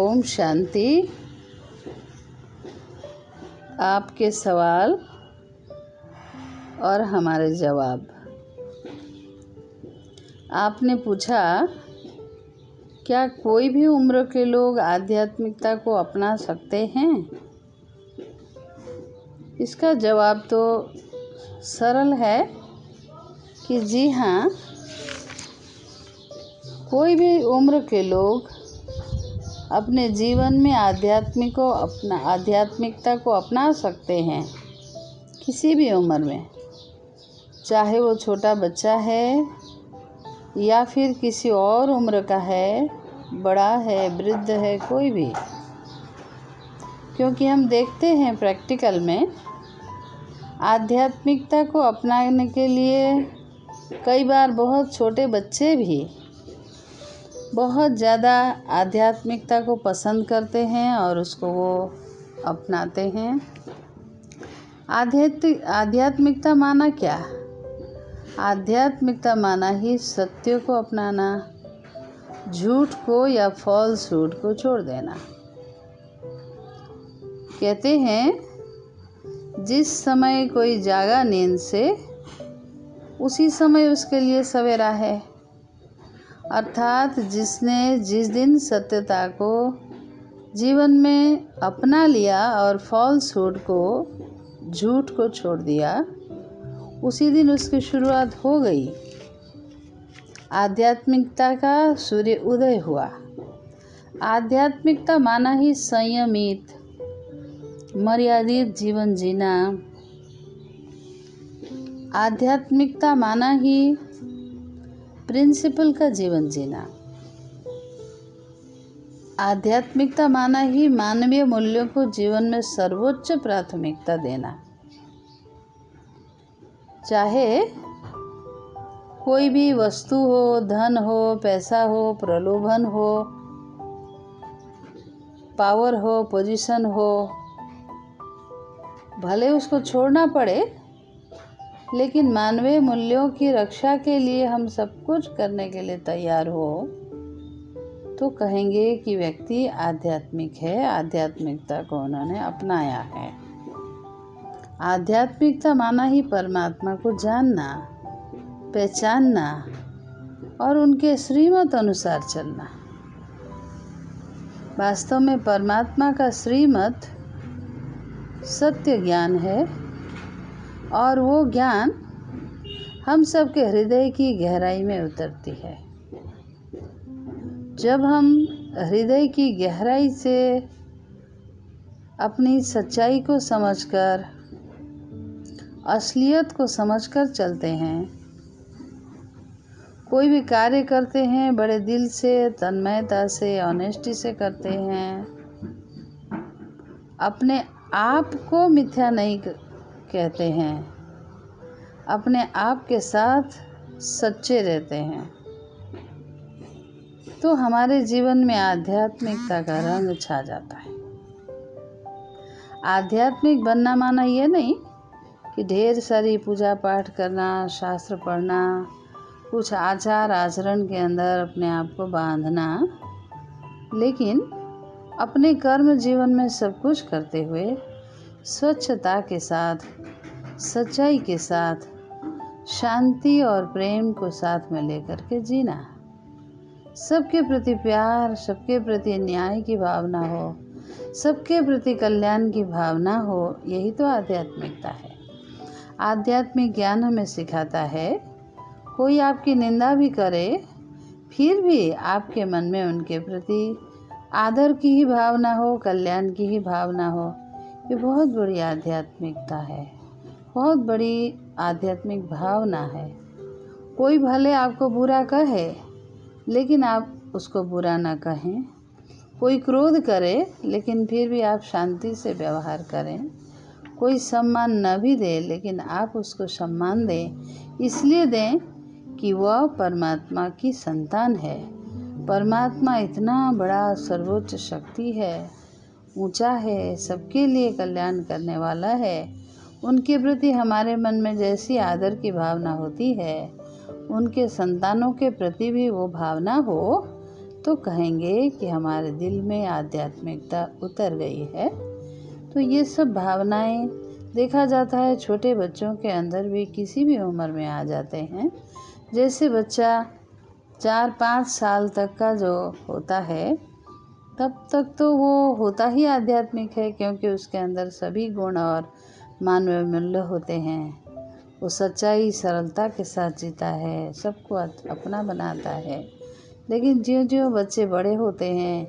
ओम शांति। आपके सवाल और हमारे जवाब। आपने पूछा, क्या कोई भी उम्र के लोग आध्यात्मिकता को अपना सकते हैं? इसका जवाब तो सरल है कि जी हाँ, कोई भी उम्र के लोग अपने जीवन में आध्यात्मिकता को अपना सकते हैं, किसी भी उम्र में, चाहे वो छोटा बच्चा है या फिर किसी और उम्र का है, बड़ा है, वृद्ध है, कोई भी। क्योंकि हम देखते हैं प्रैक्टिकल में आध्यात्मिकता को अपनाने के लिए कई बार बहुत छोटे बच्चे भी बहुत ज़्यादा आध्यात्मिकता को पसंद करते हैं और उसको वो अपनाते हैं। आध्यात्मिकता माना क्या? आध्यात्मिकता माना ही सत्य को अपनाना, झूठ को या फॉल्सहुड को छोड़ देना। कहते हैं जिस समय कोई जागा नींद से, उसी समय उसके लिए सवेरा है। अर्थात जिसने जिस दिन सत्यता को जीवन में अपना लिया और फॉल्सहुड को, झूठ को छोड़ दिया, उसी दिन उसकी शुरुआत हो गई। आध्यात्मिकता का सूर्य उदय हुआ। आध्यात्मिकता माना ही संयमित, मर्यादित जीवन जीना। आध्यात्मिकता माना ही प्रिंसिपल का जीवन जीना। आध्यात्मिकता माना ही मानवीय मूल्यों को जीवन में सर्वोच्च प्राथमिकता देना। चाहे कोई भी वस्तु हो, धन हो, पैसा हो, प्रलोभन हो, पावर हो, पोजीशन हो, भले उसको छोड़ना पड़े, लेकिन मानवीय मूल्यों की रक्षा के लिए हम सब कुछ करने के लिए तैयार हो, तो कहेंगे कि व्यक्ति आध्यात्मिक है, आध्यात्मिकता को उन्होंने अपनाया है। आध्यात्मिकता माना ही परमात्मा को जानना, पहचानना और उनके श्रीमत अनुसार चलना। वास्तव में परमात्मा का श्रीमत सत्य ज्ञान है और वो ज्ञान हम सबके हृदय की गहराई में उतरती है। जब हम हृदय की गहराई से अपनी सच्चाई को समझकर, असलियत को समझकर चलते हैं, कोई भी कार्य करते हैं, बड़े दिल से, तन्मयता से, ऑनेस्टी से करते हैं, अपने आप को मिथ्या नहीं कहते हैं, अपने आप के साथ सच्चे रहते हैं, तो हमारे जीवन में आध्यात्मिकता का रंग छा जाता है। आध्यात्मिक बनना माना ये नहीं कि ढेर सारी पूजा पाठ करना, शास्त्र पढ़ना, कुछ आचार आचरण के अंदर अपने आप को बांधना, लेकिन अपने कर्म जीवन में सब कुछ करते हुए स्वच्छता के साथ, सच्चाई के साथ, शांति और प्रेम को साथ में लेकर के जीना। सबके प्रति प्यार, सबके प्रति न्याय की भावना हो, सबके प्रति कल्याण की भावना हो, यही तो आध्यात्मिकता है। आध्यात्मिक ज्ञान हमें सिखाता है, कोई आपकी निंदा भी करे, फिर भी आपके मन में उनके प्रति आदर की ही भावना हो, कल्याण की ही भावना हो। ये बहुत बड़ी आध्यात्मिकता है, बहुत बड़ी आध्यात्मिक भावना है। कोई भले आपको बुरा कहे, लेकिन आप उसको बुरा ना कहें। कोई क्रोध करे, लेकिन फिर भी आप शांति से व्यवहार करें। कोई सम्मान न भी दे, लेकिन आप उसको सम्मान दें। इसलिए दें कि वह परमात्मा की संतान है। परमात्मा इतना बड़ा सर्वोच्च शक्ति है, ऊंचा है, सबके लिए कल्याण करने वाला है। उनके प्रति हमारे मन में जैसी आदर की भावना होती है, उनके संतानों के प्रति भी वो भावना हो, तो कहेंगे कि हमारे दिल में आध्यात्मिकता उतर गई है। तो ये सब भावनाएं देखा जाता है छोटे बच्चों के अंदर भी किसी भी उम्र में आ जाते हैं। जैसे बच्चा 4-5 साल तक का जो होता है, तब तक तो वो होता ही आध्यात्मिक है, क्योंकि उसके अंदर सभी गुण और मानवीय मूल्य होते हैं। वो सच्चाई सरलता के साथ जीता है, सबको अपना बनाता है। लेकिन ज्यों-ज्यों बच्चे बड़े होते हैं,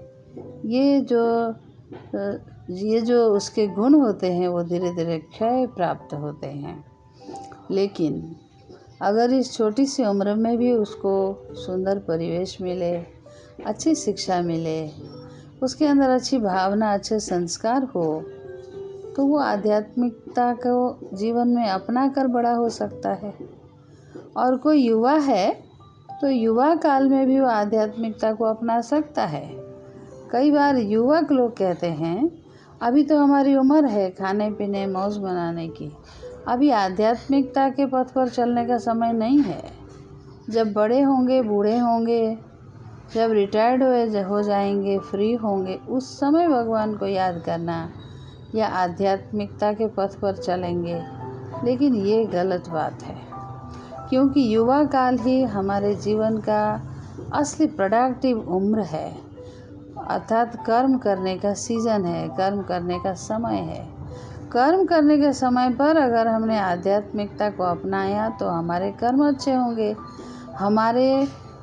ये जो उसके गुण होते हैं वो धीरे-धीरे क्षय प्राप्त होते हैं। लेकिन अगर इस छोटी सी उम्र में भी उसको सुंदर परिवेश मिले, अच्छी शिक्षा मिले, उसके अंदर अच्छी भावना, अच्छे संस्कार हो, तो वो आध्यात्मिकता को जीवन में अपना कर बड़ा हो सकता है। और कोई युवा है तो युवा काल में भी वो आध्यात्मिकता को अपना सकता है। कई बार युवक लोग कहते हैं, अभी तो हमारी उम्र है खाने पीने मौज मनाने की, अभी आध्यात्मिकता के पथ पर चलने का समय नहीं है। जब बड़े होंगे, बूढ़े होंगे, जब रिटायर्ड हो जाएंगे, फ्री होंगे, उस समय भगवान को याद करना या आध्यात्मिकता के पथ पर चलेंगे। लेकिन ये गलत बात है, क्योंकि युवा काल ही हमारे जीवन का असली प्रोडक्टिव उम्र है, अर्थात कर्म करने का सीज़न है, कर्म करने का समय है। कर्म करने के समय पर अगर हमने आध्यात्मिकता को अपनाया तो हमारे कर्म अच्छे होंगे।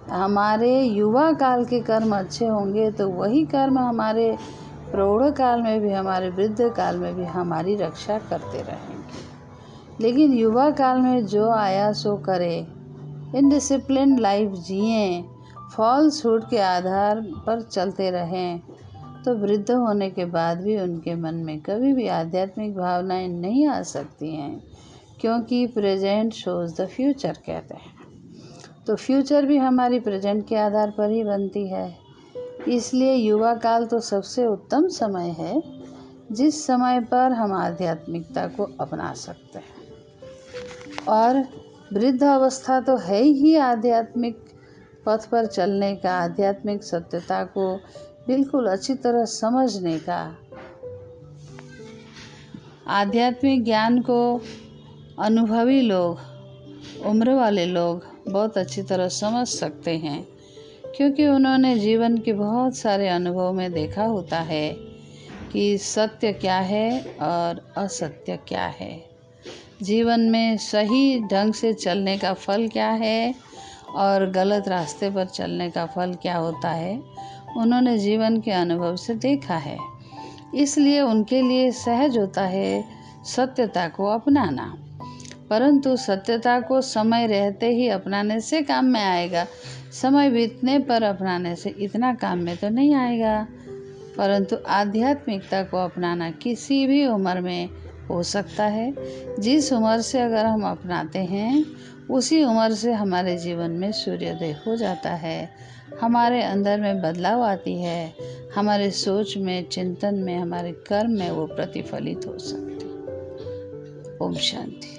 हमारे युवा काल के कर्म अच्छे होंगे तो वही कर्म हमारे प्रौढ़ काल में भी, हमारे वृद्ध काल में भी हमारी रक्षा करते रहेंगे। लेकिन युवा काल में जो आया सो करे, इनडिसिप्लिन लाइफ जिएं, फॉल्सहुड के आधार पर चलते रहें, तो वृद्ध होने के बाद भी उनके मन में कभी भी आध्यात्मिक भावनाएं नहीं आ सकती हैं, क्योंकि प्रेजेंट शोज़ द फ्यूचर कहते हैं। तो फ्यूचर भी हमारी प्रेजेंट के आधार पर ही बनती है। इसलिए युवा काल तो सबसे उत्तम समय है, जिस समय पर हम आध्यात्मिकता को अपना सकते हैं। और वृद्ध अवस्था तो है ही आध्यात्मिक पथ पर चलने का, आध्यात्मिक सत्यता को बिल्कुल अच्छी तरह समझने का। आध्यात्मिक ज्ञान को अनुभवी लोग, उम्र वाले लोग बहुत अच्छी तरह समझ सकते हैं, क्योंकि उन्होंने जीवन के बहुत सारे अनुभव में देखा होता है कि सत्य क्या है और असत्य क्या है, जीवन में सही ढंग से चलने का फल क्या है और गलत रास्ते पर चलने का फल क्या होता है। उन्होंने जीवन के अनुभव से देखा है, इसलिए उनके लिए सहज होता है सत्यता को अपनाना। परंतु सत्यता को समय रहते ही अपनाने से काम में आएगा, समय बीतने पर अपनाने से इतना काम में तो नहीं आएगा। परंतु आध्यात्मिकता को अपनाना किसी भी उम्र में हो सकता है। जिस उम्र से अगर हम अपनाते हैं, उसी उम्र से हमारे जीवन में सूर्योदय हो जाता है, हमारे अंदर में बदलाव आती है, हमारे सोच में, चिंतन में, हमारे कर्म में वो प्रतिफलित हो सकती है। ओम शांति।